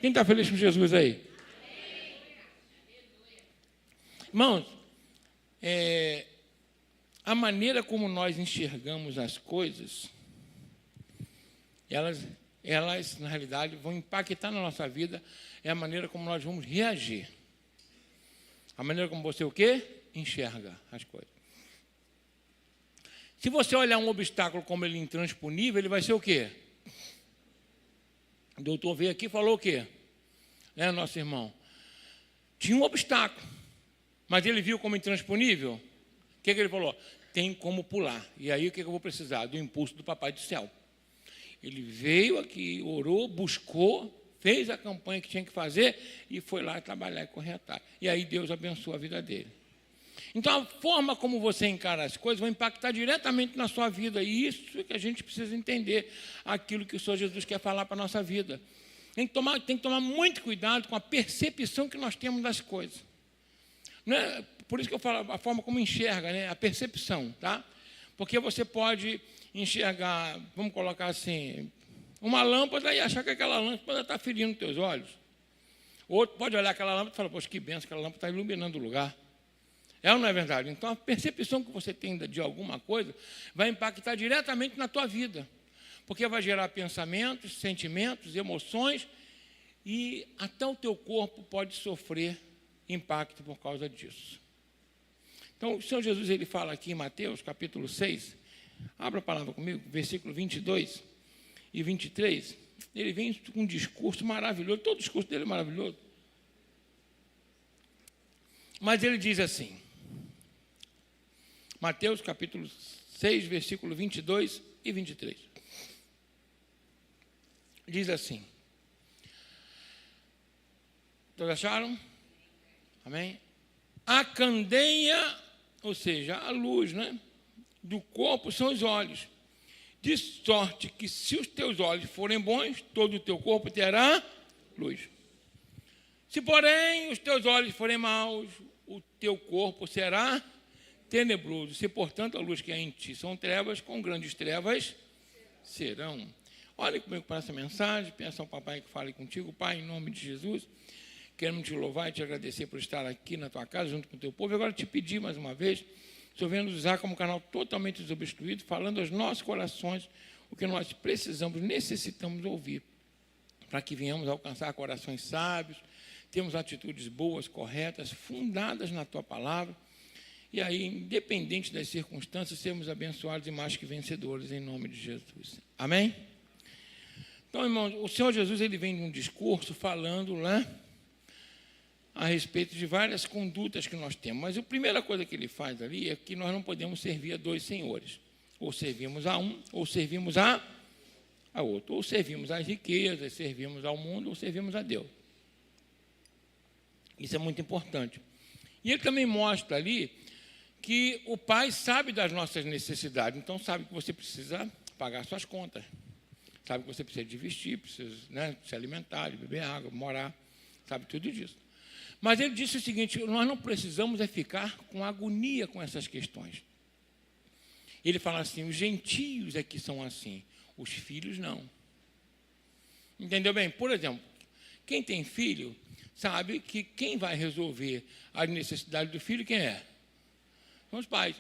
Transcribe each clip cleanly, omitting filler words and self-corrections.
Quem está feliz com Jesus aí? Irmãos, a maneira como nós enxergamos as coisas, elas, na realidade, vão impactar na nossa vida, é a maneira como nós vamos reagir. A maneira como você o quê? Enxerga as coisas. Se você olhar um obstáculo como ele intransponível, ele vai ser o quê? O doutor veio aqui e falou o quê? Né, nosso irmão? Tinha um obstáculo, mas ele viu como intransponível. O que ele falou? Tem como pular. E aí o que eu vou precisar? Do impulso do Papai do Céu. Ele veio aqui, orou, buscou, fez a campanha que tinha que fazer e foi lá trabalhar e correr atrás. E aí Deus abençoou a vida dele. Então, a forma como você encara as coisas vai impactar diretamente na sua vida. E isso é que a gente precisa entender, aquilo que o Senhor Jesus quer falar para a nossa vida. Tem que tomar muito cuidado com a percepção que nós temos das coisas. Não é, por isso que eu falo a forma como enxerga, né? A percepção, tá? Porque você pode enxergar, vamos colocar assim, uma lâmpada e achar que aquela lâmpada está ferindo os teus olhos. Outro pode olhar aquela lâmpada e falar, poxa, que benção, aquela lâmpada está iluminando o lugar. É ou não é verdade? Então, a percepção que você tem de alguma coisa vai impactar diretamente na tua vida. Porque vai gerar pensamentos, sentimentos, emoções e até o teu corpo pode sofrer impacto por causa disso. Então, o Senhor Jesus ele fala aqui em Mateus, capítulo 6, abra a palavra comigo, versículo 22 e 23, ele vem com um discurso maravilhoso, todo o discurso dele é maravilhoso. Mas ele diz assim, Mateus, capítulo 6, versículo 22 e 23. Diz assim, todos acharam? Amém? A candeia, ou seja, a luz, né, do corpo são os olhos. De sorte que se os teus olhos forem bons, todo o teu corpo terá luz. Se, porém, os teus olhos forem maus, o teu corpo será tenebroso. Se, portanto, a luz que há em ti são trevas, com grandes trevas serão. Olhe comigo para essa mensagem, peça ao papai que fale contigo. Pai, em nome de Jesus, queremos te louvar e te agradecer por estar aqui na tua casa, junto com o teu povo. E agora te pedir mais uma vez, o Senhor venha nos usar como canal totalmente desobstruído, falando aos nossos corações o que nós precisamos, necessitamos ouvir, para que venhamos alcançar corações sábios, temos atitudes boas, corretas, fundadas na tua palavra, e aí, independente das circunstâncias, sermos abençoados e mais que vencedores, em nome de Jesus. Amém? Então, irmãos, o Senhor Jesus ele vem de um discurso falando lá a respeito de várias condutas que nós temos. Mas a primeira coisa que ele faz ali é que nós não podemos servir a dois senhores. Ou servimos a um, ou servimos a outro. Ou servimos às riquezas, servimos ao mundo, ou servimos a Deus. Isso é muito importante. E ele também mostra ali que o pai sabe das nossas necessidades. Então, sabe que você precisa pagar suas contas. Sabe que você precisa de vestir, precisa, né, se alimentar, de beber água, morar. Sabe tudo disso. Mas ele disse o seguinte, nós não precisamos é ficar com agonia com essas questões. Ele fala assim, os gentios é que são assim, os filhos não. Entendeu bem? Por exemplo, quem tem filho sabe que quem vai resolver as necessidades do filho, quem é? São os pais.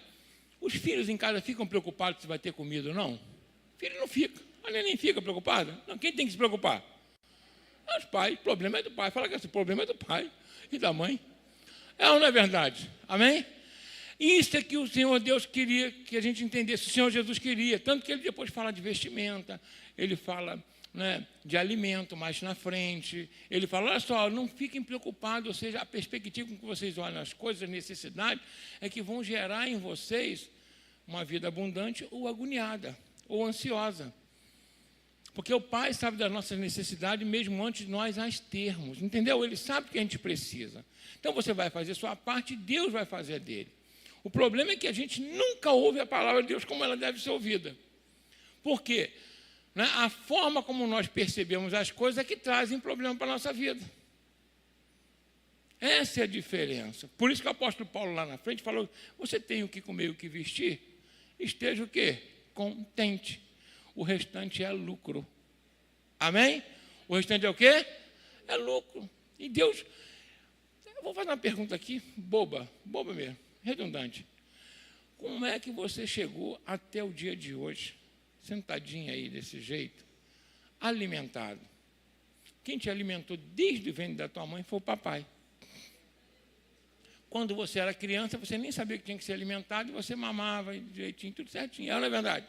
Os filhos em casa ficam preocupados se vai ter comida ou não? O filho não fica. A nem fica preocupado. Não, quem tem que se preocupar? Os pais. O problema é do pai. Fala que esse problema é do pai e da mãe. É ou não é verdade? Amém? Isso é que o Senhor Deus queria que a gente entendesse. O Senhor Jesus queria. Tanto que ele depois fala de vestimenta, ele fala, né, de alimento mais na frente. Ele fala, olha só, não fiquem preocupados, ou seja, a perspectiva com que vocês olham as coisas, as necessidades, é que vão gerar em vocês uma vida abundante ou agoniada, ou ansiosa. Porque o Pai sabe das nossas necessidades mesmo antes de nós as termos, entendeu? Ele sabe o que a gente precisa. Então você vai fazer a sua parte e Deus vai fazer a dele. O problema é que a gente nunca ouve a palavra de Deus como ela deve ser ouvida. Por quê? Né? A forma como nós percebemos as coisas é que trazem problema para a nossa vida. Essa é a diferença. Por isso que o apóstolo Paulo lá na frente falou, você tem o que comer e o que vestir? Esteja o quê? Contente. O restante é lucro. Amém? O restante é o quê? É lucro. E Deus... Eu vou fazer uma pergunta aqui, boba mesmo, redundante. Como é que você chegou até o dia de hoje, sentadinho aí desse jeito, alimentado? Quem te alimentou desde o ventre da tua mãe foi o papai. Quando você era criança, você nem sabia que tinha que ser alimentado e você mamava direitinho, tudo certinho. Não é verdade?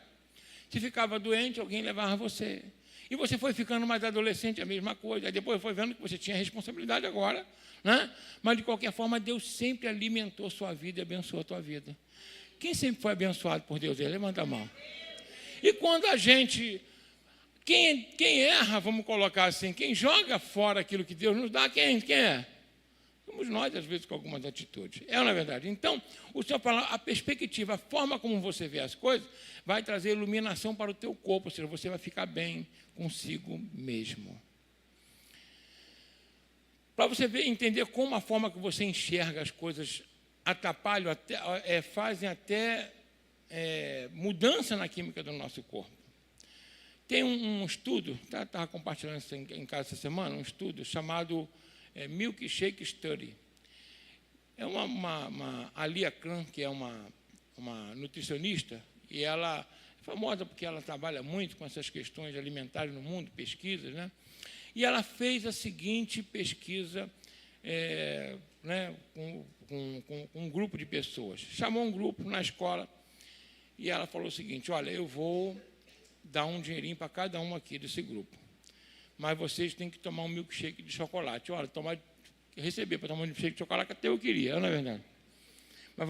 Se ficava doente, alguém levava você. E você foi ficando mais adolescente, a mesma coisa. Aí depois foi vendo que você tinha responsabilidade agora, né? Mas, de qualquer forma, Deus sempre alimentou sua vida e abençoou a tua vida. Quem sempre foi abençoado por Deus? Levanta a mão. E quando a gente... Quem erra, vamos colocar assim, quem joga fora aquilo que Deus nos dá, quem é? Somos nós, às vezes, com algumas atitudes. É ou não é verdade? Então, o Senhor fala, a perspectiva, a forma como você vê as coisas, vai trazer iluminação para o teu corpo, ou seja, você vai ficar bem consigo mesmo. Para você ver, entender como a forma que você enxerga as coisas atrapalham, fazem até mudança na química do nosso corpo. Tem um estudo, estava compartilhando isso em casa essa semana, um estudo chamado Milkshake Study. É a Lia Kran, que é uma nutricionista, e ela é famosa porque ela trabalha muito com essas questões alimentares no mundo, pesquisas, né? E ela fez a seguinte pesquisa com um grupo de pessoas. Chamou um grupo na escola e ela falou o seguinte, olha, eu vou dar um dinheirinho para cada um aqui desse grupo, mas vocês têm que tomar um milkshake de chocolate. Olha, receber para tomar um milkshake de chocolate até eu queria, não é verdade?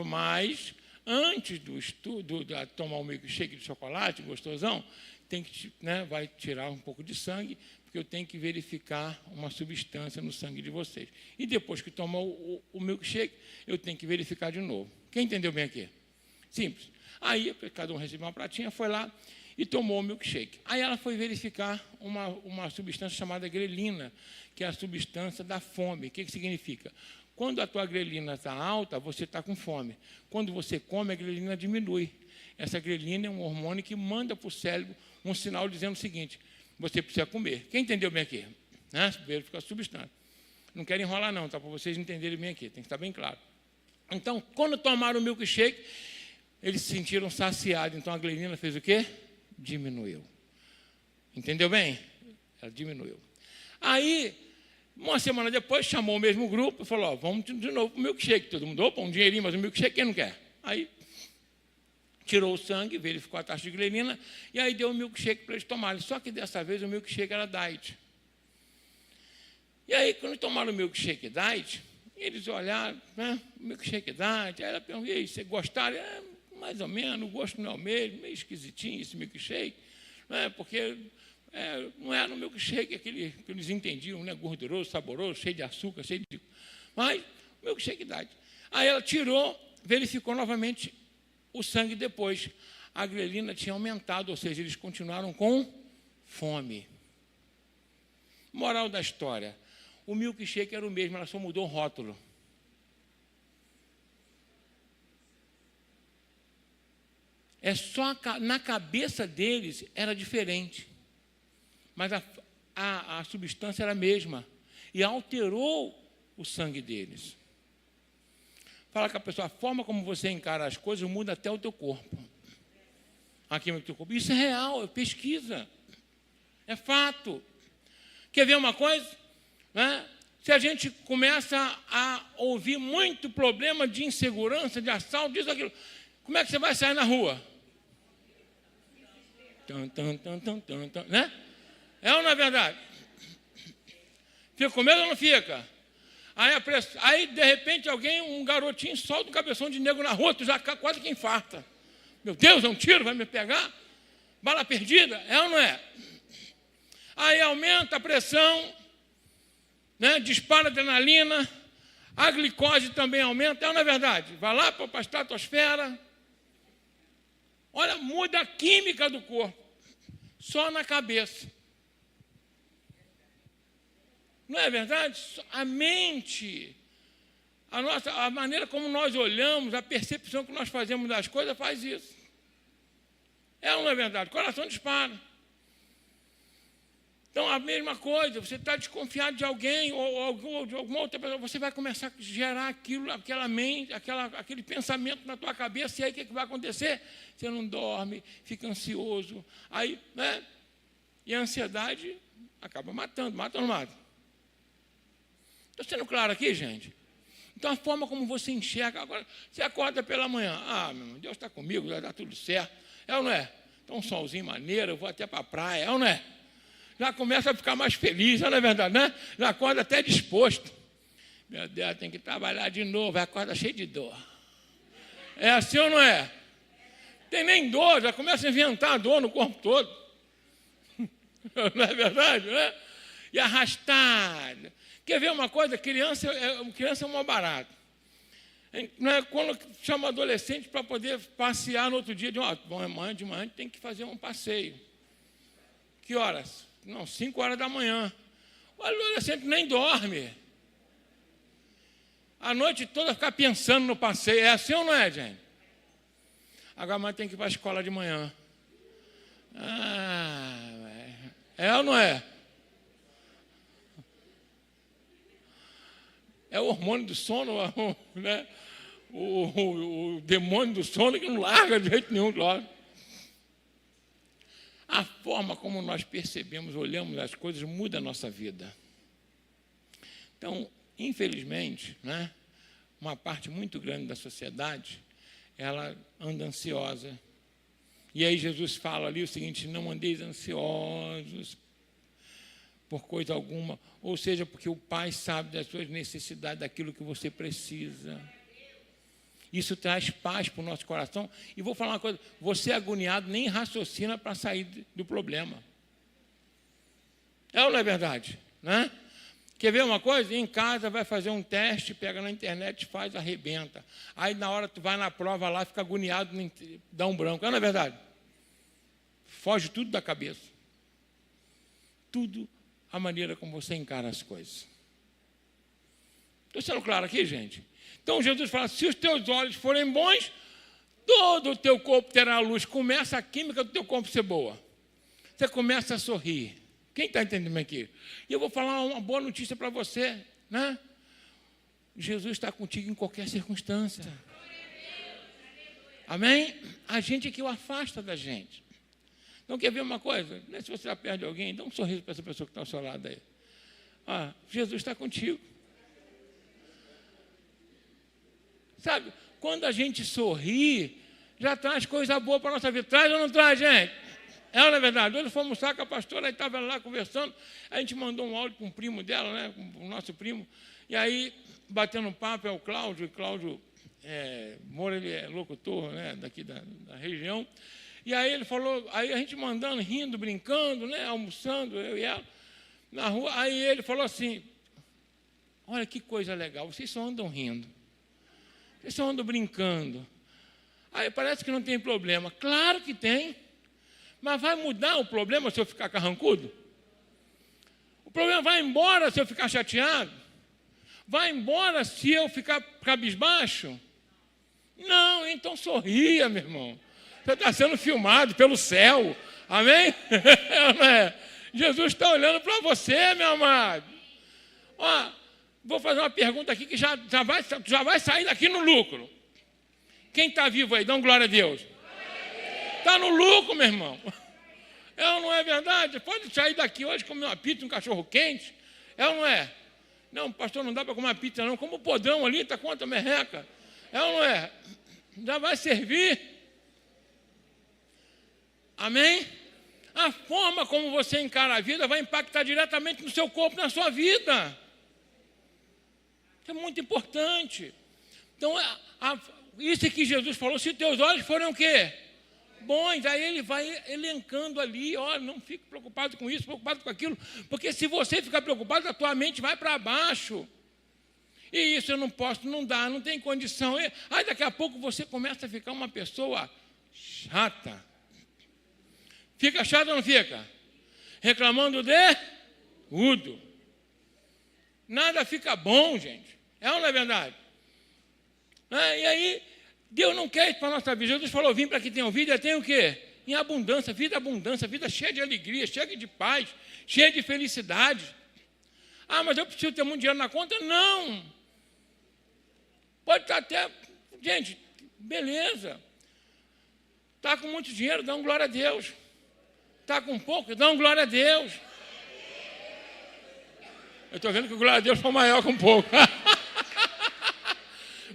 Mas antes do estudo, de tomar um milkshake de chocolate, gostosão, vai tirar um pouco de sangue, porque eu tenho que verificar uma substância no sangue de vocês. E depois que tomar o milkshake, eu tenho que verificar de novo. Quem entendeu bem aqui? Simples. Aí, cada um recebeu uma pratinha, foi lá e tomou o milkshake. Aí ela foi verificar uma substância chamada grelina, que é a substância da fome. O que significa? Quando a tua grelina está alta, você está com fome. Quando você come, a grelina diminui. Essa grelina é um hormônio que manda para o cérebro um sinal dizendo o seguinte, você precisa comer. Quem entendeu bem aqui? Verifica a substância. Não quero enrolar não, tá? Para vocês entenderem bem aqui, tem que estar bem claro. Então, quando tomaram o milkshake, eles se sentiram saciados. Então, a grelina fez o quê? Diminuiu. Entendeu bem? Ela diminuiu. Aí, uma semana depois, chamou o mesmo grupo e falou, vamos de novo para o milkshake. Todo mundo, opa, um dinheirinho, mas o milkshake quem não quer? Aí, tirou o sangue, verificou a taxa de grelina, e aí deu o milkshake para eles tomarem. Só que dessa vez o milkshake era diet. E aí, quando tomaram o milkshake diet, eles olharam, né, o milkshake diet, aí ela perguntou, e aí, vocês gostaram? Mais ou menos, o gosto não é o mesmo, meio esquisitinho esse milkshake, né, porque não era um milkshake aquele que eles entendiam, né, gorduroso, saboroso, cheio de açúcar, cheio de... Mas, milkshake diet. Aí ela tirou, verificou novamente o sangue depois. A grelina tinha aumentado, ou seja, eles continuaram com fome. Moral da história, o milkshake era o mesmo, ela só mudou o rótulo. É só na cabeça deles era diferente. Mas a substância era a mesma. E alterou o sangue deles. Fala com a pessoa, a forma como você encara as coisas muda até o teu corpo. A química do teu corpo. Isso é real, é pesquisa. É fato. Quer ver uma coisa? Né? Se a gente começa a ouvir muito problema de insegurança, de assalto, disso, aquilo, como é que você vai sair na rua? Né? É ou não é verdade? Fica com medo ou não fica? Aí, de repente, um garotinho solta um cabeção de negro na rua, tu já quase que infarta. Meu Deus, é um tiro, vai me pegar? Bala perdida, é ou não é? Aí aumenta a pressão, né? Dispara a adrenalina, a glicose também aumenta, é ou não é verdade? Vai lá para a estratosfera. Olha, muda a química do corpo, só na cabeça. Não é verdade? A mente, a maneira como nós olhamos, a percepção que nós fazemos das coisas faz isso. É ou não é verdade? O coração dispara. Então, a mesma coisa, você está desconfiado de alguém ou de alguma outra pessoa, você vai começar a gerar aquilo, aquela mente, aquele pensamento na tua cabeça, e aí o que vai acontecer? Você não dorme, fica ansioso, aí, né? E a ansiedade acaba matando, mata ou não mata? Estou sendo claro aqui, gente? Então, a forma como você enxerga, agora, você acorda pela manhã, meu irmão, Deus está comigo, vai dar tudo certo, é ou não é? Então, um solzinho maneiro, eu vou até para a praia, é ou não é? Já começa a ficar mais feliz, não é verdade, né? Já acorda até disposto. Meu Deus, tem que trabalhar de novo, acorda cheio de dor. É assim ou não é? Tem nem dor, já começa a inventar dor no corpo todo. Não é verdade, né? E arrastado. Quer ver uma coisa? Criança é um mal barato. Quando chama adolescente para poder passear no outro dia, amanhã de manhã tem que fazer um passeio. Que horas? Não, 5 horas da manhã. O adolescente nem dorme. A noite toda ficar pensando no passeio. É assim ou não é, gente? Agora amanhã tem que ir para a escola de manhã. É ou não é? É o hormônio do sono, né? O demônio do sono que não larga de jeito nenhum, claro. A forma como nós percebemos, olhamos as coisas, muda a nossa vida. Então, infelizmente, né, uma parte muito grande da sociedade, ela anda ansiosa. E aí Jesus fala ali o seguinte: não andeis ansiosos por coisa alguma, ou seja, porque o Pai sabe das suas necessidades, daquilo que você precisa. Isso traz paz para o nosso coração. E vou falar uma coisa, você agoniado nem raciocina para sair do problema. É ou não é verdade? Né? Quer ver uma coisa? Em casa vai fazer um teste, pega na internet, faz, arrebenta. Aí na hora tu vai na prova lá, fica agoniado, dá um branco. É ou não é verdade? Foge tudo da cabeça. Tudo a maneira como você encara as coisas. Estou sendo claro aqui, gente? Então Jesus fala, se os teus olhos forem bons, todo o teu corpo terá luz. Começa a química do teu corpo ser boa. Você começa a sorrir. Quem está entendendo aqui? E eu vou falar uma boa notícia para você, né? Jesus está contigo em qualquer circunstância. Amém? A gente é que o afasta da gente. Então, quer ver uma coisa? Se você já perde alguém, dá um sorriso para essa pessoa que está ao seu lado aí. Jesus está contigo. Sabe, quando a gente sorri, já traz coisa boa para a nossa vida. Traz ou não traz, gente? É ou não é verdade? Hoje fomos almoçar com a pastora, aí estava lá conversando, a gente mandou um áudio para um primo dela, né, com o nosso primo, e aí, batendo um papo, é o Cláudio, e Cláudio Moura, ele é locutor, né, daqui da região, e aí ele falou, aí a gente mandando, rindo, brincando, né, almoçando, eu e ela, na rua, aí ele falou assim, olha que coisa legal, vocês só andam rindo. Vocês só andam brincando. Aí parece que não tem problema. Claro que tem. Mas vai mudar o problema se eu ficar carrancudo? O problema vai embora se eu ficar chateado? Vai embora se eu ficar cabisbaixo? Não, então sorria, meu irmão. Você está sendo filmado pelo céu. Amém? Jesus está olhando para você, meu amado. Vou fazer uma pergunta aqui que já vai sair daqui no lucro. Quem está vivo aí? Dá um glória a Deus. Está no lucro, meu irmão. É ou não é verdade? Pode sair daqui hoje comer uma pizza, um cachorro quente. É ou não é? Não, pastor, não dá para comer uma pizza não. Como o podrão ali, está quanto a merreca? É ou não é? Já vai servir. Amém? A forma como você encara a vida vai impactar diretamente no seu corpo, na sua vida. É muito importante. Então, isso que Jesus falou, se teus olhos forem o quê? Bons, aí ele vai elencando ali, olha, não fique preocupado com isso, preocupado com aquilo, porque se você ficar preocupado, a tua mente vai para baixo. E isso eu não posso, não dá, não tem condição. Aí daqui a pouco você começa a ficar uma pessoa chata. Fica chato ou não fica? Reclamando de tudo. Nada fica bom, gente. É ou não é verdade? E aí, Deus não quer isso para a nossa vida. Jesus falou, vim para que tenham vida, tem o quê? em abundância, vida cheia de alegria, cheia de paz, cheia de felicidade. Ah, mas eu preciso ter muito dinheiro na conta? Não. Pode estar até... Gente, beleza. Está com muito dinheiro, dá um glória a Deus. Está com pouco, dá um glória a Deus. Eu estou vendo que o glória a Deus foi maior que um pouco.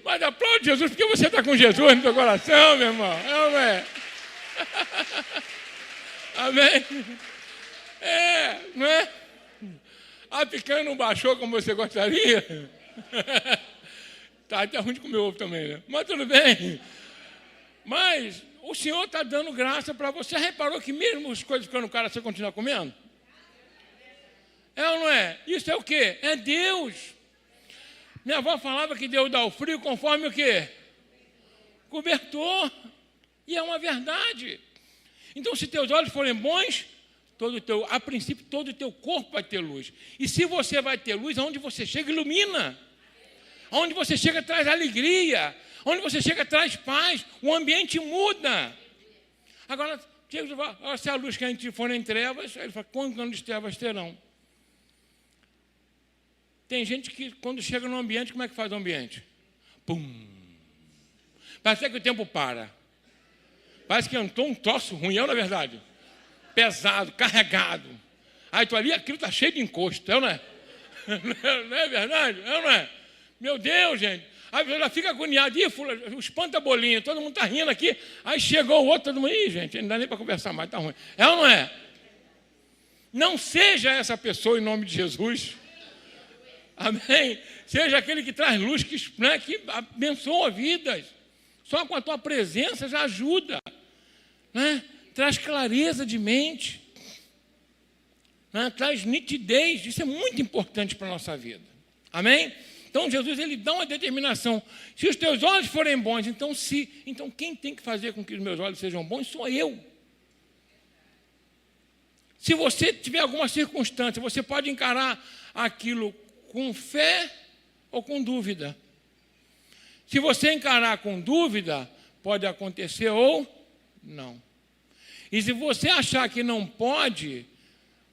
Mas aplaude Jesus, porque você está com Jesus no seu coração, meu irmão. Amém. Amém? Não é? A picanha não baixou como você gostaria? Tá até ruim de comer ovo também, né? Mas tudo bem. Mas o Senhor está dando graça para você. Reparou que mesmo as coisas ficando caras, você continua comendo? É ou não é? Isso é o quê? É Deus. Minha avó falava que Deus dá o frio conforme o quê? Cobertor. E é uma verdade. Então, se teus olhos forem bons, a princípio, todo o teu corpo vai ter luz. E se você vai ter luz, aonde você chega, ilumina. Aonde você chega, traz alegria. Onde você chega, traz paz. O ambiente muda. Agora, se a luz que a gente for em trevas, ele fala, quantos anos de trevas terão? Tem gente que, quando chega no ambiente, como é que faz o ambiente? Pum! Parece que o tempo para. Parece que entrou um troço ruim, é na verdade? Pesado, carregado. Aí tu ali, aquilo está cheio de encosto, é ou não é? Não é verdade? É ou não é? Meu Deus, gente. Aí ela fica agoniada, espanta bolinha, todo mundo está rindo aqui. Aí chegou o outro, todo mundo, ih, gente, não dá nem para conversar mais, está ruim. É ou não é? Não seja essa pessoa em nome de Jesus. Amém? Seja aquele que traz luz, que abençoa vidas. Só com a tua presença já ajuda. Né? Traz clareza de mente. Né? Traz nitidez. Isso é muito importante para a nossa vida. Amém? Então, Jesus, ele dá uma determinação. Se os teus olhos forem bons, então quem tem que fazer com que os meus olhos sejam bons sou eu. Se você tiver alguma circunstância, você pode encarar aquilo com fé ou com dúvida. Se você encarar com dúvida, pode acontecer ou não. E se você achar que não pode,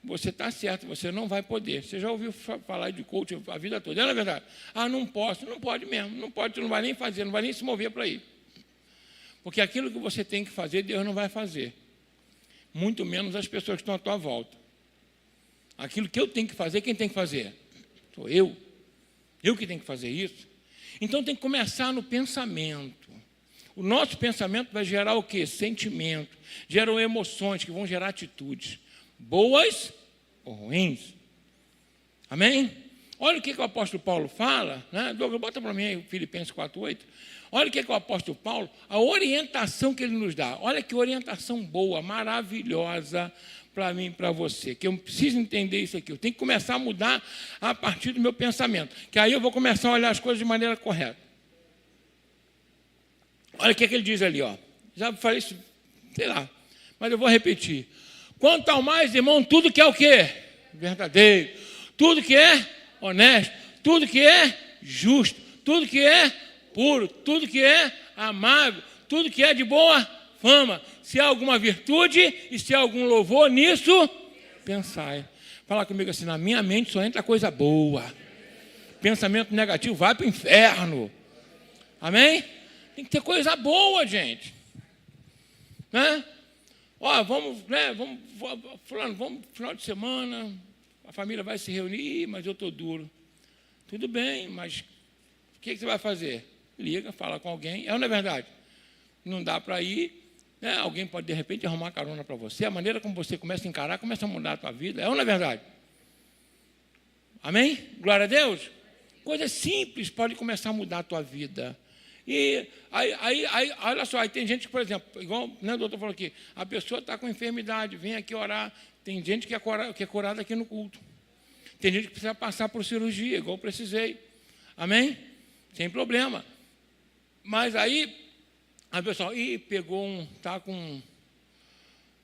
você está certo, você não vai poder. Você já ouviu falar de coach a vida toda, não é verdade? Ah, não posso, não pode mesmo, não pode, tu não vai nem fazer, não vai nem se mover para ir. Porque aquilo que você tem que fazer, Deus não vai fazer. Muito menos as pessoas que estão à tua volta. Aquilo que eu tenho que fazer, quem tem que fazer? Sou eu. Eu que tenho que fazer isso. Então tem que começar no pensamento. O nosso pensamento vai gerar o quê? Sentimento. Geram emoções que vão gerar atitudes. Boas ou ruins. Amém? Olha o que o apóstolo Paulo fala. Né? Douglas, bota para mim aí, Filipenses 4:8. Olha o que o apóstolo Paulo, a orientação que ele nos dá. Olha que orientação boa, maravilhosa para mim e para você. Que eu preciso entender isso aqui. Eu tenho que começar a mudar a partir do meu pensamento. Que aí eu vou começar a olhar as coisas de maneira correta. Olha o que ele diz ali, ó. Já falei isso, sei lá, mas eu vou repetir. Quanto ao mais, irmão, tudo que é o quê? Verdadeiro. Tudo que é honesto. Tudo que é justo. Tudo que é puro. Tudo que é amável. Tudo que é de boa fama. Se há alguma virtude e se há algum louvor nisso, pensai. Fala comigo assim, na minha mente só entra coisa boa. Pensamento negativo vai para o inferno. Amém? Tem que ter coisa boa, gente. Né? Ó, vamos final de semana, a família vai se reunir, mas eu estou duro. Tudo bem, mas o que você vai fazer? Liga, fala com alguém. É ou não é verdade? Não dá para ir, né? Alguém pode, de repente, arrumar carona para você. A maneira como você começa a encarar, começa a mudar a tua vida. É ou não é verdade? Amém? Glória a Deus. Coisas simples podem começar a mudar a tua vida. E aí, olha só, aí tem gente que, por exemplo, igual o doutor falou aqui, a pessoa está com enfermidade, vem aqui orar. Tem gente que é curada aqui no culto. Tem gente que precisa passar por cirurgia, igual eu precisei. Amém? Sem problema. Mas aí, a pessoa, está com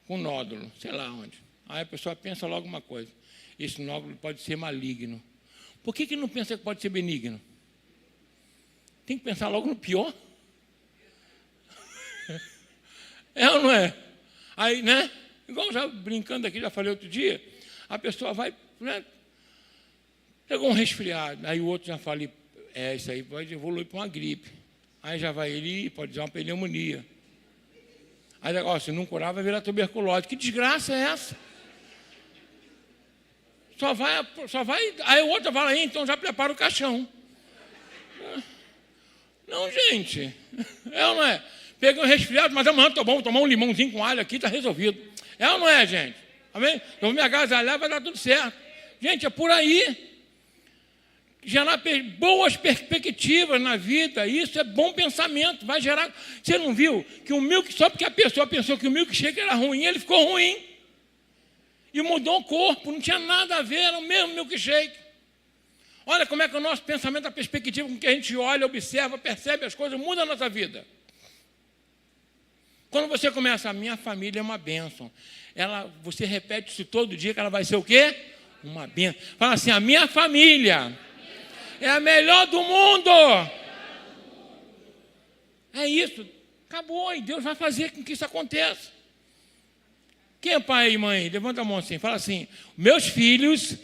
nódulo, sei lá onde. Aí a pessoa pensa logo uma coisa, esse nódulo pode ser maligno. Por que não pensa que pode ser benigno? Tem que pensar logo no pior. É ou não é? Aí, né? Igual já brincando aqui, já falei outro dia, a pessoa vai, né? Pegou um resfriado, aí o outro já fala, isso aí pode evoluir para uma gripe. Aí já vai ele, pode dar uma pneumonia. Aí, se não curar, vai virar tuberculose. Que desgraça é essa? Só vai. Aí o outro fala, então já prepara o caixão. Não, gente. É ou não é? Peguei um resfriado, mas amanhã tá bom, vou tomar um limãozinho com alho aqui, está resolvido. É ou não é, gente? Amém? Eu vou me agasalhar, vai dar tudo certo. Gente, é por aí. Gerar boas perspectivas na vida, isso é bom pensamento, vai gerar. Você não viu que o milkshake, só porque a pessoa pensou que o milkshake era ruim, ele ficou ruim. E mudou o corpo, não tinha nada a ver, era o mesmo milkshake. Olha como é que o nosso pensamento, a perspectiva com que a gente olha, observa, percebe as coisas, muda a nossa vida. Quando você começa, a minha família é uma bênção. Você repete isso todo dia, que ela vai ser o quê? Uma bênção. Fala assim, a minha família é a melhor do mundo. É isso. Acabou. E Deus vai fazer com que isso aconteça. Quem é pai e mãe? Levanta a mão assim. Fala assim. Meus filhos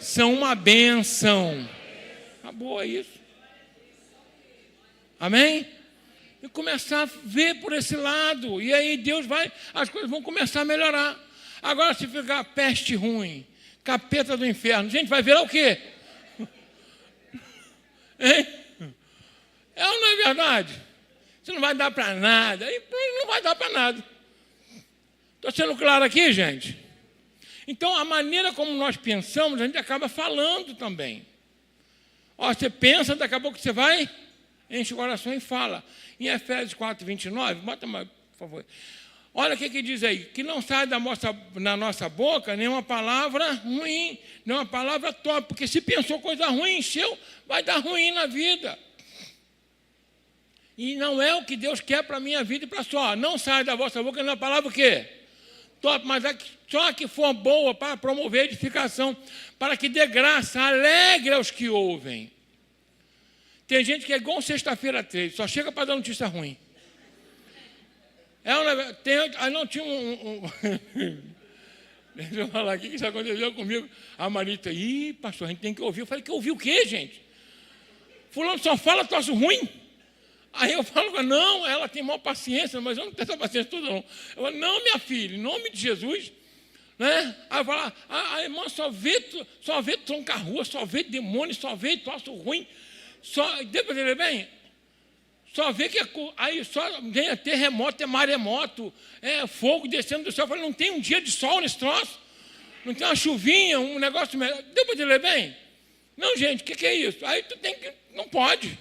são uma bênção. Acabou, é isso. Amém? E começar a ver por esse lado. E aí as coisas vão começar a melhorar. Agora, se ficar peste ruim, capeta do inferno, gente, vai virar o quê? Hein? É ou não é verdade? Isso não vai dar para nada. Não vai dar para nada. Estou sendo claro aqui, gente? Então, a maneira como nós pensamos, a gente acaba falando também. Você pensa, daqui a pouco você vai, enche o coração e fala. Em Efésios 4:29, bota mais, por favor. Olha o que diz aí, que não sai na nossa boca nenhuma palavra ruim, nenhuma palavra torpe, porque se pensou coisa ruim, encheu, vai dar ruim na vida. E não é o que Deus quer para a minha vida e para a sua. Não sai da vossa boca nenhuma palavra o quê? Torpe, mas só que for boa para promover edificação, para que dê graça, alegre aos que ouvem. Tem gente que é igual sexta-feira 13, só chega para dar notícia ruim. Não tinha Deixa eu falar aqui que isso aconteceu comigo. A Marita, pastor, a gente tem que ouvir. Eu falei, que ouvir o quê, gente? Fulano só fala troço ruim. Aí eu falo, não, ela tem maior paciência, mas eu não tenho essa paciência toda, não. Eu falo, não, minha filha, em nome de Jesus. Né? Aí eu falo, a irmã só vê tronca-rua, só vê demônio, só vê troço ruim. Deu para entender bem? Só vê que aí só ganha terremoto, é maremoto, é fogo descendo do céu. Eu falei, não tem um dia de sol nesse troço? Não tem uma chuvinha, um negócio melhor? Deu para entender bem? Não, gente, o que é isso? Aí tu tem que... Não pode.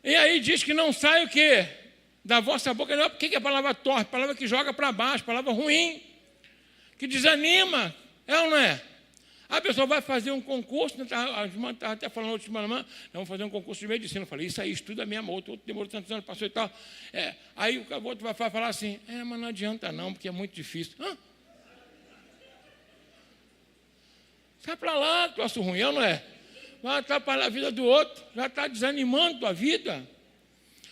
E aí diz que não sai o quê? Da vossa boca. Não, por que é a palavra torpe? Palavra que joga para baixo, palavra ruim, que desanima. É ou não é? A pessoa vai fazer um concurso, a irmã estava até falando outra semana, vamos fazer um concurso de medicina. Eu falei, isso aí, estuda mesmo, outro demorou tantos anos, passou e tal. Aí o outro vai falar assim, mas não adianta não, porque é muito difícil. Sai para lá, troço ruim, não é? Vai atrapalhar a vida do outro, já está desanimando a tua vida.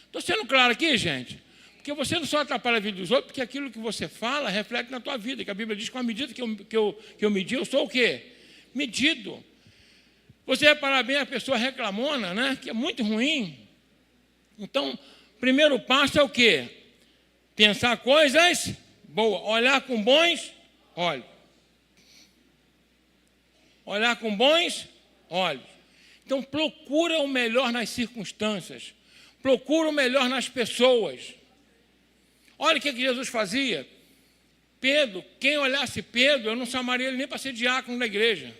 Estou sendo claro aqui, gente? Porque você não só atrapalha a vida dos outros, porque aquilo que você fala reflete na tua vida, que a Bíblia diz que com a medida que eu medi, eu sou o quê? Medido. Você reparar bem a pessoa reclamona, né? Que é muito ruim. Então, primeiro passo é o quê? Pensar coisas boas, olhar com bons olhos. Olhar com bons olhos. Então, procura o melhor nas circunstâncias. Procura o melhor nas pessoas. Olha o que Jesus fazia. Pedro, quem olhasse Pedro, eu não chamaria ele nem para ser diácono da igreja.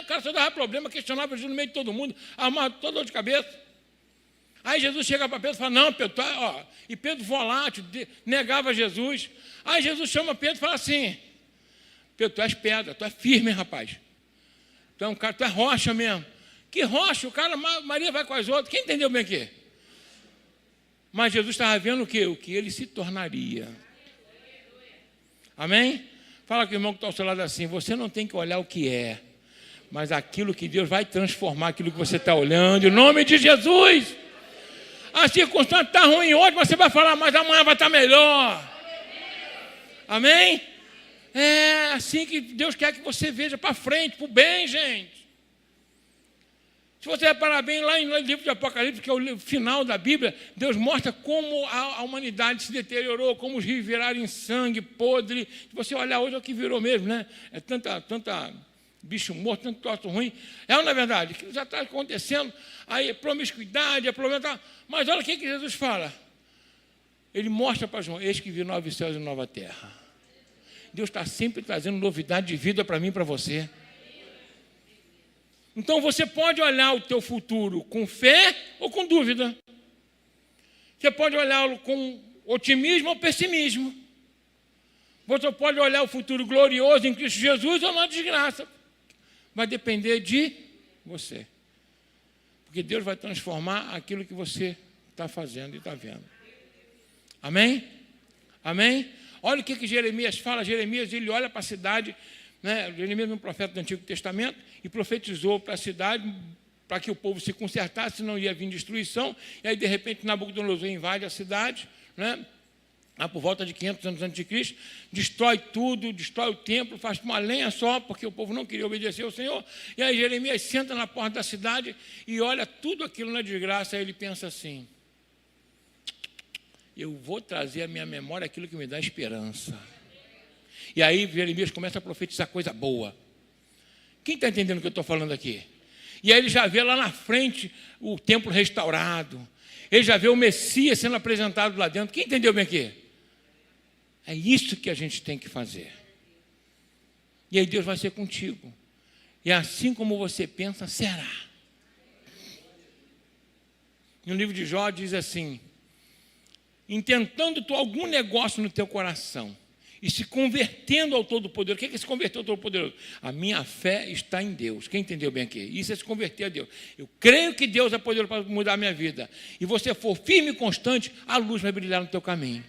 O cara só dava problema, questionava Jesus no meio de todo mundo, armava toda dor de cabeça. Aí Jesus chega para Pedro e fala, não, Pedro, e Pedro volátil, negava Jesus. Aí Jesus chama Pedro e fala assim, Pedro, tu és pedra, tu és firme, hein, rapaz. Tu é um cara, tu é rocha mesmo. Que rocha? O cara, Maria vai com as outras. Quem entendeu bem aqui? Mas Jesus estava vendo o quê? O que ele se tornaria. Amém? Fala com o irmão que está ao seu lado assim, você não tem que olhar o que é, mas aquilo que Deus vai transformar, aquilo que você está olhando, em nome de Jesus. A circunstância está ruim hoje, mas você vai falar, mas amanhã vai estar melhor. Amém? É assim que Deus quer que você veja para frente, para o bem, gente. Se você reparar bem, lá no livro de Apocalipse, que é o final da Bíblia, Deus mostra como a humanidade se deteriorou, como os rios viraram em sangue, podre. Se você olhar hoje, é o que virou mesmo, né? É tanta bicho morto, tanto troço ruim. É ou não é verdade? Que já está acontecendo, aí promiscuidade, é problema. Tá. Mas olha o que Jesus fala. Ele mostra para João, eis que vi novos céus e nova terra. Deus está sempre trazendo novidade de vida para mim e para você. Então, você pode olhar o teu futuro com fé ou com dúvida. Você pode olhá-lo com otimismo ou pessimismo. Você pode olhar o futuro glorioso em Cristo Jesus ou na desgraça. Vai depender de você. Porque Deus vai transformar aquilo que você está fazendo e está vendo. Amém? Amém? Olha o que Jeremias fala. Jeremias, ele olha para a cidade... Jeremias é um profeta do Antigo Testamento e profetizou para a cidade para que o povo se consertasse, senão ia vir destruição. E aí, de repente, Nabucodonosor invade a cidade, lá por volta de 500 anos antes de Cristo, destrói tudo, destrói o templo, faz uma lenha só, porque o povo não queria obedecer ao Senhor. E aí Jeremias senta na porta da cidade e olha tudo aquilo na desgraça, e ele pensa assim, eu vou trazer à minha memória aquilo que me dá esperança. E aí Jeremias começa a profetizar coisa boa. Quem está entendendo o que eu estou falando aqui? E aí ele já vê lá na frente o templo restaurado. Ele já vê o Messias sendo apresentado lá dentro. Quem entendeu bem aqui? É isso que a gente tem que fazer. E aí Deus vai ser contigo. E assim como você pensa, será. No livro de Jó diz assim, intentando tu algum negócio no teu coração, e se convertendo ao Todo-Poderoso. O que é se converter ao Todo-Poderoso? A minha fé está em Deus. Quem entendeu bem aqui? Isso é se converter a Deus. Eu creio que Deus é poderoso para mudar a minha vida. E você for firme e constante, a luz vai brilhar no teu caminho.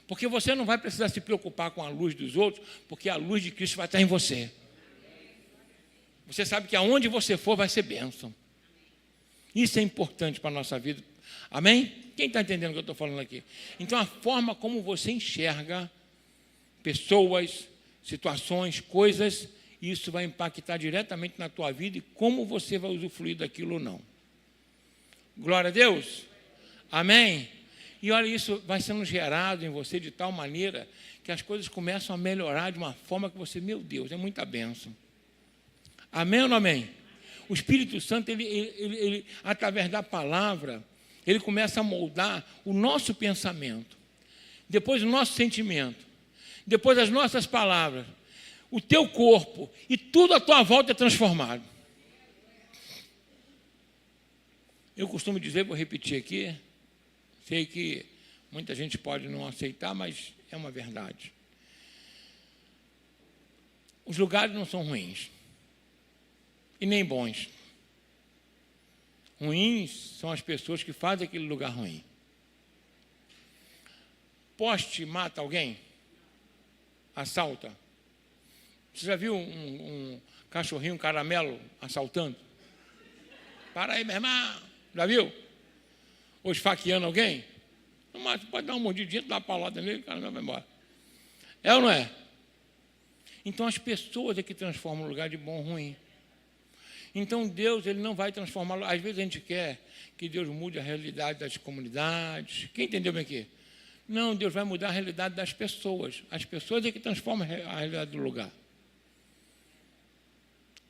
Porque você não vai precisar se preocupar com a luz dos outros, porque a luz de Cristo vai estar em você. Você sabe que aonde você for vai ser bênção. Isso é importante para a nossa vida. Amém? Quem está entendendo o que eu estou falando aqui? Então, a forma como você enxerga pessoas, situações, coisas, isso vai impactar diretamente na tua vida e como você vai usufruir daquilo ou não. Glória a Deus. Amém? E olha, isso vai sendo gerado em você de tal maneira que as coisas começam a melhorar de uma forma que você, meu Deus, é muita bênção. Amém ou não amém? O Espírito Santo, ele através da palavra, ele começa a moldar o nosso pensamento, depois o nosso sentimento, depois as nossas palavras, o teu corpo, e tudo à tua volta é transformado. Eu costumo dizer, vou repetir aqui, sei que muita gente pode não aceitar, mas é uma verdade. Os lugares não são ruins, e nem bons. Ruins são as pessoas que fazem aquele lugar ruim. Poste mata alguém? Assalta? Você já viu um cachorrinho, um caramelo assaltando? Para aí, meu irmão. Já viu? Ou esfaqueando alguém? Não mata, pode dar uma mordidinha, dar uma paulada nele, o caramelo vai embora. É ou não é? Então as pessoas é que transformam o lugar de bom ruim. Então Deus, ele não vai transformar. Às vezes a gente quer que Deus mude a realidade das comunidades. Quem entendeu bem aqui? Não, Deus vai mudar a realidade das pessoas. As pessoas é que transformam a realidade do lugar.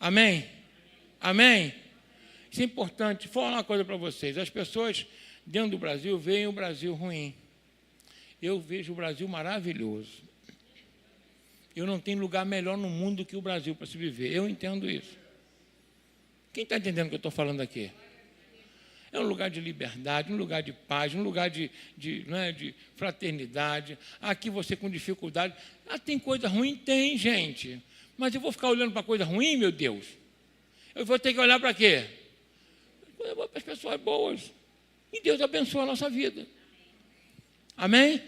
Amém? Amém? Isso é importante. Vou falar uma coisa para vocês. As pessoas dentro do Brasil veem o Brasil ruim. Eu vejo o Brasil maravilhoso. Eu não tenho lugar melhor no mundo do que o Brasil para se viver. Eu entendo isso. Quem está entendendo o que eu estou falando aqui? É um lugar de liberdade, um lugar de paz, um lugar de fraternidade. Aqui você com dificuldade. Tem coisa ruim? Tem, gente. Mas eu vou ficar olhando para coisa ruim, meu Deus? Eu vou ter que olhar para quê? Para as pessoas boas. E Deus abençoa a nossa vida. Amém?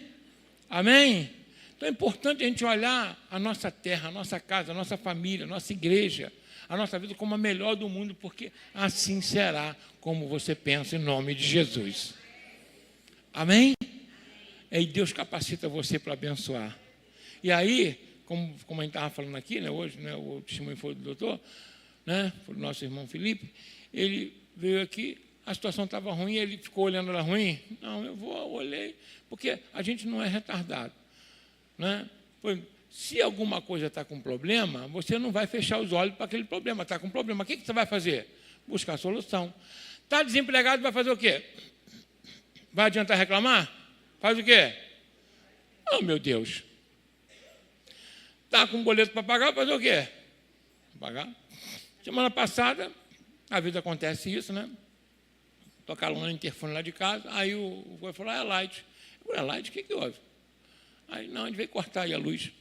Amém? Então é importante a gente olhar a nossa terra, a nossa casa, a nossa família, a nossa igreja, a nossa vida como a melhor do mundo, porque assim será como você pensa em nome de Jesus. Amém? aí Deus capacita você para abençoar. E aí, como a gente estava falando aqui, né, hoje, né, o testemunho foi do doutor, né, foi do nosso irmão Felipe, ele veio aqui, a situação estava ruim, ele ficou olhando ela ruim. Não, olhei, porque a gente não é retardado. Né? Se alguma coisa está com problema, você não vai fechar os olhos para aquele problema. Está com problema, o que você vai fazer? Buscar a solução. Está desempregado, vai fazer o quê? Vai adiantar reclamar? Faz o quê? Oh, meu Deus. Está com um boleto para pagar, vai fazer o quê? Pagar. Semana passada, a vida acontece isso, né? Tocaram no interfone lá de casa, aí o foi falou, é Light. Eu falei, é Light? O que houve? Aí, não, a gente veio cortar aí a luz.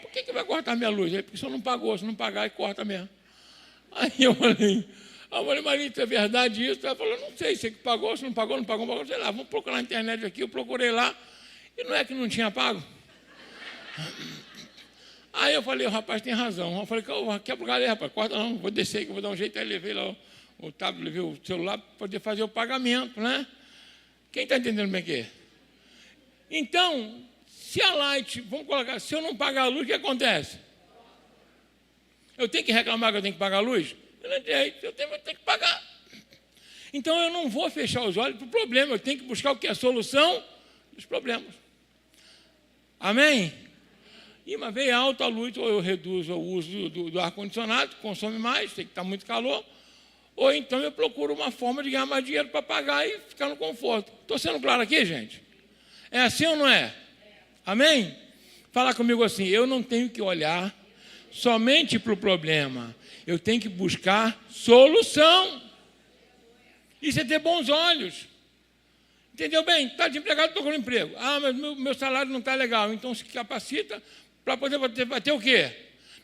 Por que vai cortar minha luz? Porque o senhor não pagou, se não pagar, aí corta mesmo. Aí eu falei, Marita, é verdade isso? Ela falou, não sei, você que pagou, se não pagou, sei lá, vamos procurar na internet aqui, eu procurei lá, e não é que não tinha pago? Aí eu falei, o rapaz tem razão. Eu falei, quer pagar ali, rapaz? Corta não, vou descer aqui, vou dar um jeito. Aí levei lá o tablet, levei o celular para poder fazer o pagamento, né? Quem está entendendo bem aqui? Então, se a Light, vamos colocar, se eu não pagar a luz, o que acontece? Eu tenho que reclamar que eu tenho que pagar a luz? Eu não tenho, eu tenho que pagar. Então, eu não vou fechar os olhos para o problema, eu tenho que buscar o que é a solução dos problemas. Amém? E uma vez alta a luz, ou eu reduzo o uso do ar-condicionado, consome mais, tem que estar muito calor, ou então eu procuro uma forma de ganhar mais dinheiro para pagar e ficar no conforto. Estou sendo claro aqui, gente? É assim ou não é? Amém? Fala comigo assim, eu não tenho que olhar somente para o problema, eu tenho que buscar solução. Isso é ter bons olhos. Entendeu bem? Está desempregado, estou com um emprego. Ah, mas meu salário não está legal, então se capacita para poder bater o quê?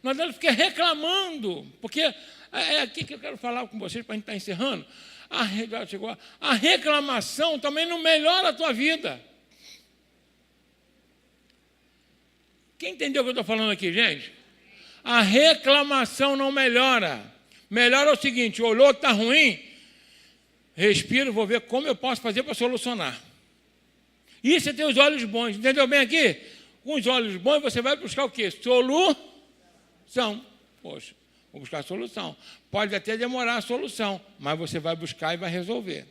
Nós vamos ficar reclamando, porque é aqui que eu quero falar com vocês, para a gente estar encerrando. A reclamação também não melhora a tua vida. Quem entendeu o que eu estou falando aqui, gente? A reclamação não melhora. Melhora o seguinte, olhou, está ruim, respiro, vou ver como eu posso fazer para solucionar. Isso é ter os olhos bons, entendeu bem aqui? Com os olhos bons, você vai buscar o quê? Solução. Poxa, vou buscar a solução. Pode até demorar a solução, mas você vai buscar e vai resolver.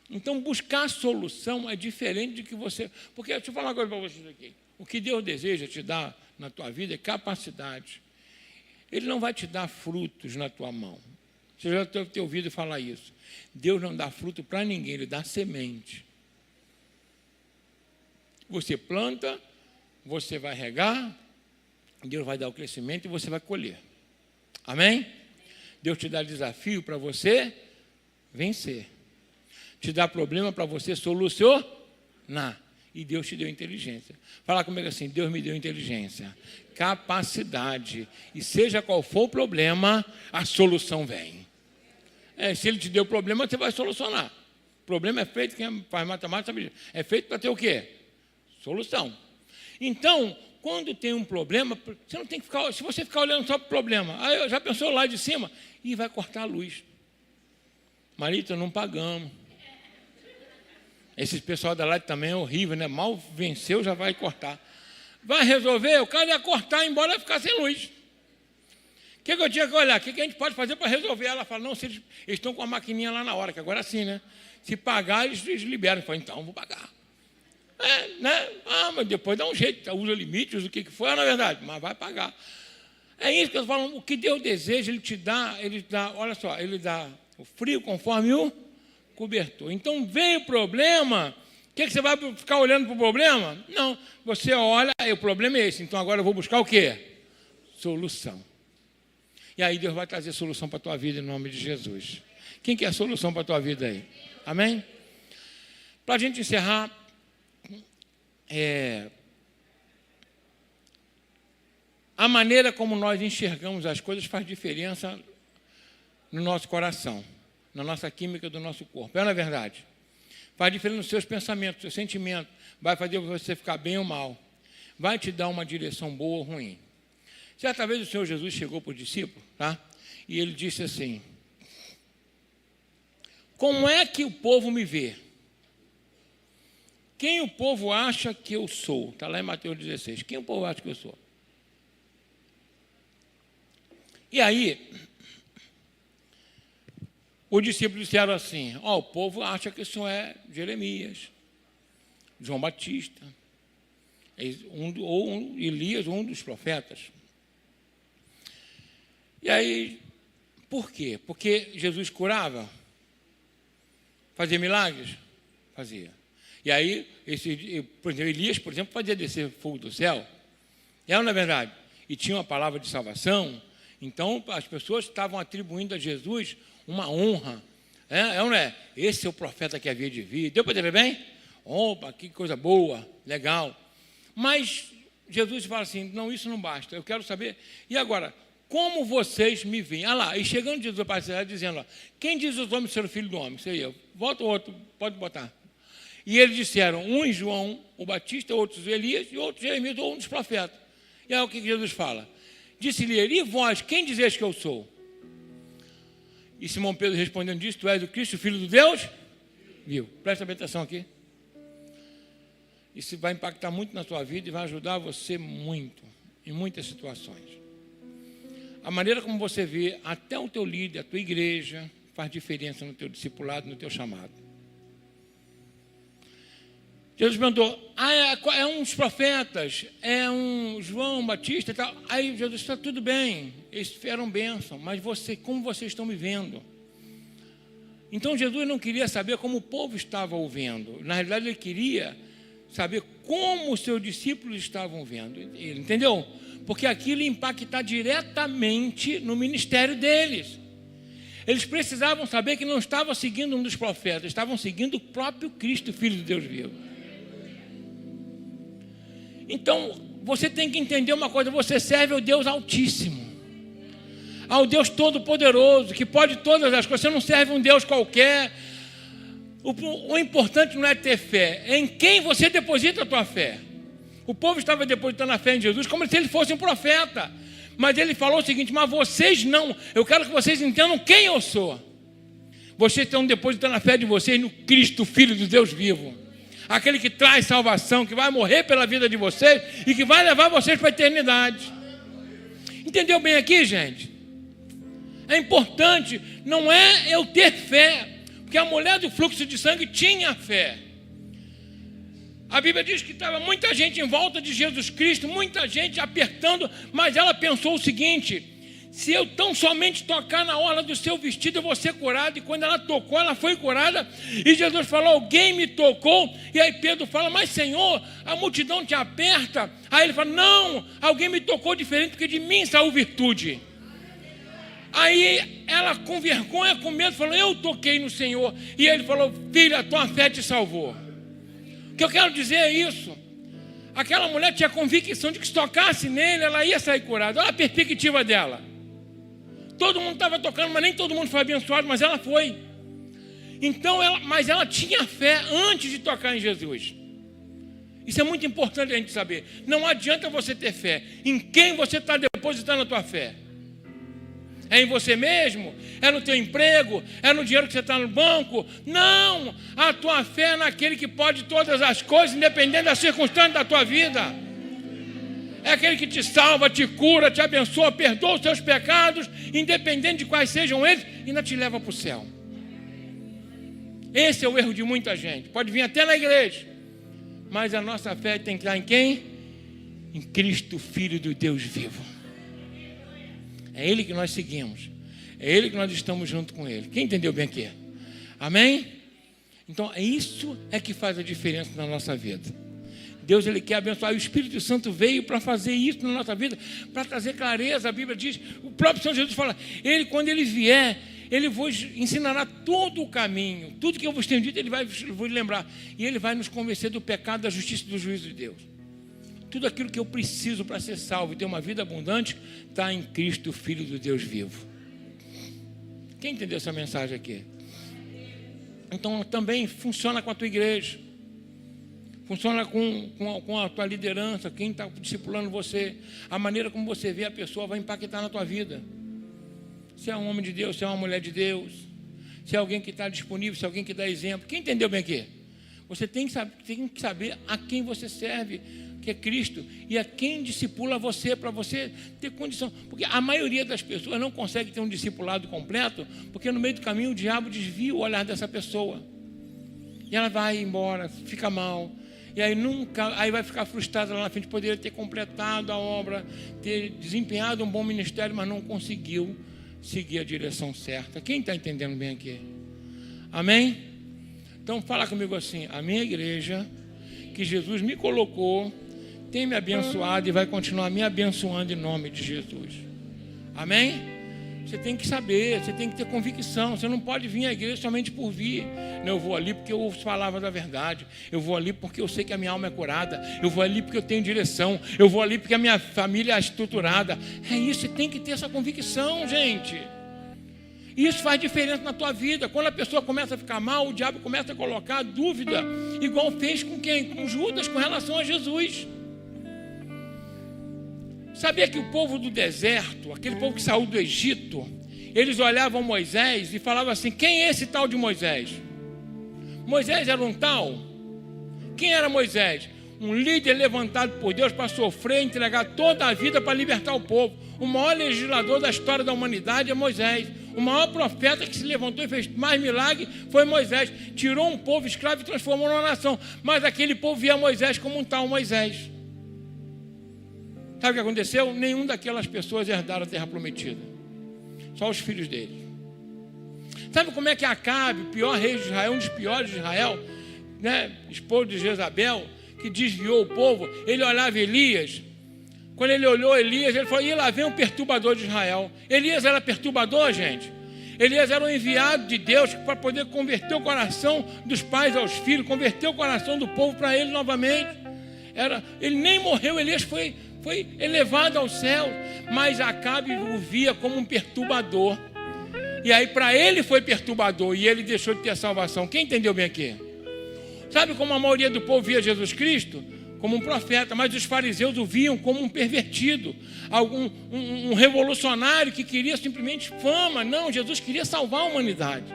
Então, buscar a solução é diferente de que você... Porque, deixa eu falar uma coisa para vocês aqui. O que Deus deseja te dar na tua vida é capacidade. Ele não vai te dar frutos na tua mão. Você já deve ter ouvido falar isso. Deus não dá fruto para ninguém, Ele dá semente. Você planta, você vai regar, Deus vai dar o crescimento e você vai colher. Amém? Deus te dá desafio para você vencer. Te dá problema para você solucionar. E Deus te deu inteligência. Fala comigo assim, Deus me deu inteligência, capacidade. E seja qual for o problema, a solução vem. Se Ele te deu problema, você vai solucionar. O problema é feito, quem faz matemática sabe, é feito para ter o quê? Solução. Então, quando tem um problema, você não tem que ficar, se você ficar olhando só para o problema, aí já pensou lá de cima, e vai cortar a luz. Marita, não pagamos. Esse pessoal da Light também é horrível, né? Mal venceu, já vai cortar. Vai resolver, o cara ia cortar, embora ficar sem luz. O que eu tinha que olhar? O que a gente pode fazer para resolver? Ela fala, não, eles estão com a maquininha lá na hora, que agora sim, né? Se pagar, eles liberam. Eu falo, então, vou pagar. Né? Ah, mas depois dá um jeito, usa limites, o que for, na verdade, mas vai pagar. É isso que eu falo, o que Deus deseja, Ele dá, olha só, Ele dá o frio conforme o cobertor. Então, vem o problema, o que você vai ficar olhando para o problema? Não, você olha, o problema é esse, então agora eu vou buscar o quê? Solução. E aí Deus vai trazer solução para a tua vida em nome de Jesus. Quem quer solução para a tua vida aí? Amém? Para a gente encerrar, a maneira como nós enxergamos as coisas faz diferença no nosso coração, na nossa química do nosso corpo. É, não é verdade? Faz diferença nos seus pensamentos, no seu sentimento. Vai fazer você ficar bem ou mal. Vai te dar uma direção boa ou ruim. Certa vez o Senhor Jesus chegou para o discípulo, tá? E ele disse assim, como é que o povo me vê? Quem o povo acha que eu sou? Está lá em Mateus 16. Quem o povo acha que eu sou? E aí, os discípulos disseram assim, o povo acha que o senhor é Jeremias, João Batista, ou Elias, um dos profetas. E aí, por quê? Porque Jesus curava? Fazia milagres? Fazia. E aí, por exemplo, Elias, por exemplo, fazia descer fogo do céu. Não é verdade? E tinha uma palavra de salvação. Então, as pessoas estavam atribuindo a Jesus uma honra. Não é? Esse é o profeta que havia de vir. Deu para entender bem? Opa, que coisa boa, legal. Mas Jesus fala assim, não, isso não basta. Eu quero saber. E agora, como vocês me veem? Lá, e chegando Jesus para dizendo, quem diz os homens ser o filho do homem? Sei eu. Volta o outro, pode botar. E eles disseram, um João, o Batista, outros Elias, e outros Jeremias, ou um dos profetas. E aí o que Jesus fala? Disse-lhe ele, e vós, quem dizeis que eu sou? E Simão Pedro respondendo disse, tu és o Cristo, filho do Deus? Viu? Presta bem atenção aqui. Isso vai impactar muito na sua vida e vai ajudar você muito, em muitas situações. A maneira como você vê até o teu líder, a tua igreja, faz diferença no teu discipulado, no teu chamado. Jesus perguntou, é uns profetas, é um João Batista e tal. Aí Jesus disse, está tudo bem, eles eram bênção, mas como vocês estão me vendo? Então Jesus não queria saber como o povo estava o vendo. Na realidade, ele queria saber como os seus discípulos estavam vendo. Ele entendeu? Porque aquilo ia impactar diretamente no ministério deles. Eles precisavam saber que não estavam seguindo um dos profetas, estavam seguindo o próprio Cristo, Filho de Deus vivo. Então, você tem que entender uma coisa, você serve ao Deus Altíssimo, ao Deus Todo-Poderoso, que pode todas as coisas. Você não serve um Deus qualquer. O importante não é ter fé, é em quem você deposita a tua fé. O povo estava depositando a fé em Jesus como se ele fosse um profeta. Mas ele falou o seguinte, mas vocês não, eu quero que vocês entendam quem eu sou. Vocês estão depositando a fé de vocês no Cristo, Filho de Deus vivo. Aquele que traz salvação, que vai morrer pela vida de vocês e que vai levar vocês para a eternidade. Entendeu bem aqui, gente? É importante, não é eu ter fé, porque a mulher do fluxo de sangue tinha fé. A Bíblia diz que estava muita gente em volta de Jesus Cristo, muita gente apertando, mas ela pensou o seguinte, se eu tão somente tocar na orla do seu vestido, eu vou ser curado. E quando ela tocou, ela foi curada. E Jesus falou, alguém me tocou. E aí Pedro fala, mas Senhor, a multidão te aperta. Aí ele fala, não, alguém me tocou diferente, porque de mim saiu virtude. Aí ela com vergonha, com medo, falou, eu toquei no Senhor. E ele falou, filha, a tua fé te salvou. O que eu quero dizer é isso. Aquela mulher tinha convicção de que se tocasse nele, ela ia sair curada. Olha a perspectiva dela. Todo mundo estava tocando, mas nem todo mundo foi abençoado, mas ela foi. Então, mas ela tinha fé antes de tocar em Jesus. Isso é muito importante a gente saber. Não adianta você ter fé. Em quem você está depositando a tua fé? É em você mesmo? É no teu emprego? É no dinheiro que você está no banco? Não! A tua fé é naquele que pode todas as coisas, independente das circunstâncias da tua vida. É aquele que te salva, te cura, te abençoa, perdoa os teus pecados, independente de quais sejam eles, e ainda te leva para o céu. Esse é o erro de muita gente. Pode vir até na igreja, mas a nossa fé tem que estar em quem? Em Cristo, Filho do Deus vivo. É Ele que nós seguimos. É Ele que nós estamos junto com Ele. Quem entendeu bem aqui? Amém? Então, isso é que faz a diferença na nossa vida. Deus, Ele quer abençoar. O Espírito Santo veio para fazer isso na nossa vida, para trazer clareza. A Bíblia diz, o próprio Senhor Jesus fala, quando Ele vier, Ele vos ensinará todo o caminho. Tudo que eu vos tenho dito, Ele vai vos lembrar. E Ele vai nos convencer do pecado, da justiça e do juízo de Deus. Tudo aquilo que eu preciso para ser salvo e ter uma vida abundante, está em Cristo, Filho do Deus vivo. Quem entendeu essa mensagem aqui? Então, também funciona com a tua igreja. Funciona com a tua liderança, quem está discipulando você. A maneira como você vê a pessoa vai impactar na tua vida. Se é um homem de Deus, se é uma mulher de Deus, se é alguém que está disponível, se é alguém que dá exemplo. Quem entendeu bem aqui? Você tem que saber a quem você serve, que é Cristo, e a quem discipula você, para você ter condição. Porque a maioria das pessoas não consegue ter um discipulado completo, porque no meio do caminho o diabo desvia o olhar dessa pessoa. E ela vai embora, fica mal. E aí vai ficar frustrada lá na frente, poderia ter completado a obra, ter desempenhado um bom ministério, mas não conseguiu seguir a direção certa. Quem está entendendo bem aqui? Amém? Então fala comigo assim: a minha igreja, que Jesus me colocou, tem me abençoado e vai continuar me abençoando em nome de Jesus. Amém? Você tem que saber, você tem que ter convicção. Você não pode vir à igreja somente por vir. Não, eu vou ali porque eu ouço palavra da verdade. Eu vou ali porque eu sei que a minha alma é curada. Eu vou ali porque eu tenho direção. Eu vou ali porque a minha família é estruturada. É isso, você tem que ter essa convicção, gente. Isso faz diferença na tua vida. Quando a pessoa começa a ficar mal, o diabo começa a colocar dúvida, igual fez com quem? Com Judas, com relação a Jesus. Sabia que o povo do deserto, aquele povo que saiu do Egito, eles olhavam Moisés e falavam assim: quem é esse tal de Moisés? Moisés era um tal? Quem era Moisés? Um líder levantado por Deus para sofrer e entregar toda a vida para libertar o povo. O maior legislador da história da humanidade é Moisés. O maior profeta que se levantou e fez mais milagre foi Moisés. Tirou um povo escravo e transformou numa nação. Mas aquele povo via Moisés como um tal Moisés. Sabe o que aconteceu? Nenhum daquelas pessoas herdaram a terra prometida. Só os filhos deles. Sabe como é que Acabe, o pior rei de Israel, um dos piores de Israel, né, esposo de Jezabel, que desviou o povo, ele olhava Elias. Quando ele olhou Elias, ele falou: e lá vem um perturbador de Israel. Elias era perturbador, gente. Elias era um enviado de Deus para poder converter o coração dos pais aos filhos, converter o coração do povo para ele novamente. Ele nem morreu, Elias foi elevado ao céu, mas Acabe o via como um perturbador. E aí para ele foi perturbador e ele deixou de ter a salvação. Quem entendeu bem aqui? Sabe como a maioria do povo via Jesus Cristo? Como um profeta, mas os fariseus o viam como um pervertido, um revolucionário que queria simplesmente fama. Não, Jesus queria salvar a humanidade.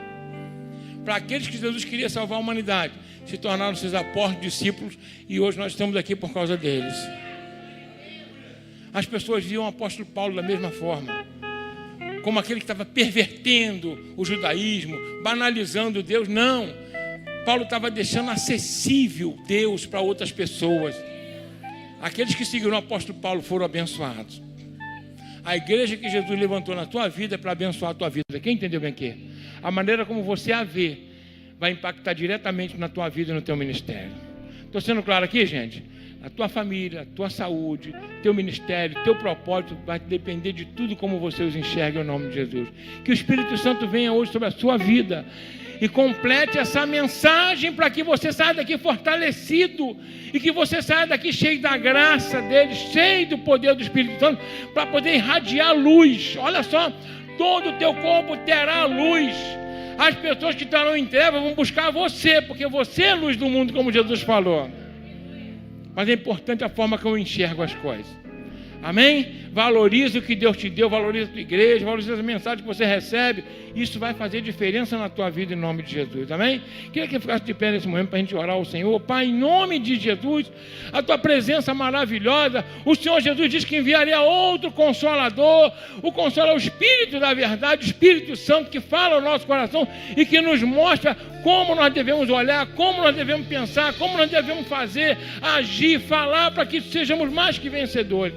Para aqueles que Jesus queria salvar a humanidade, se tornaram seus apóstolos, discípulos, e hoje nós estamos aqui por causa deles. As pessoas viam o apóstolo Paulo da mesma forma, como aquele que estava pervertendo o judaísmo, banalizando Deus. Não, Paulo estava deixando acessível Deus para outras pessoas. Aqueles que seguiram o apóstolo Paulo foram abençoados. A igreja que Jesus levantou na tua vida é para abençoar a tua vida. Quem entendeu bem aqui? A maneira como você a vê vai impactar diretamente na tua vida e no teu ministério. Estou sendo claro aqui, gente? A tua família, a tua saúde, teu ministério, teu propósito vai depender de tudo como você os enxerga em nome de Jesus. Que o Espírito Santo venha hoje sobre a sua vida e complete essa mensagem para que você saia daqui fortalecido e que você saia daqui cheio da graça dele, cheio do poder do Espírito Santo, para poder irradiar luz. Olha só, todo o teu corpo terá luz. As pessoas que estarão em trevas vão buscar você, porque você é a luz do mundo, como Jesus falou. Mas é importante a forma que eu enxergo as coisas. Amém? Valorize o que Deus te deu, valorize a tua igreja, valorize as mensagens que você recebe. Isso vai fazer diferença na tua vida em nome de Jesus. Amém? Queria que ficasse de pé nesse momento para a gente orar ao Senhor. Pai, em nome de Jesus, a tua presença maravilhosa. O Senhor Jesus disse que enviaria outro Consolador. O Consolador é o Espírito da verdade, o Espírito Santo que fala ao nosso coração e que nos mostra como nós devemos olhar, como nós devemos pensar, como nós devemos fazer, agir, falar, para que sejamos mais que vencedores.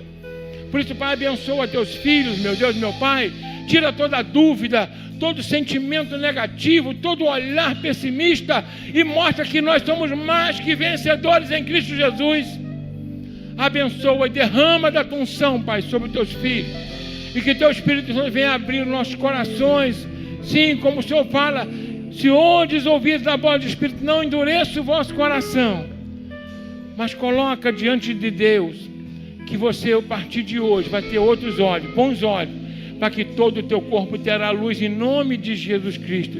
Por isso, Pai, abençoa teus filhos, meu Deus, meu Pai. Tira toda dúvida, todo sentimento negativo, todo olhar pessimista e mostra que nós somos mais que vencedores em Cristo Jesus. Abençoa e derrama da tua unção, Pai, sobre os teus filhos. E que teu Espírito Santo venha abrir nossos corações. Sim, como o Senhor fala, se oudes ouvidos da voz do Espírito, não endureça o vosso coração, mas coloca diante de Deus que você, a partir de hoje, vai ter outros olhos, bons olhos, para que todo o teu corpo terá luz em nome de Jesus Cristo.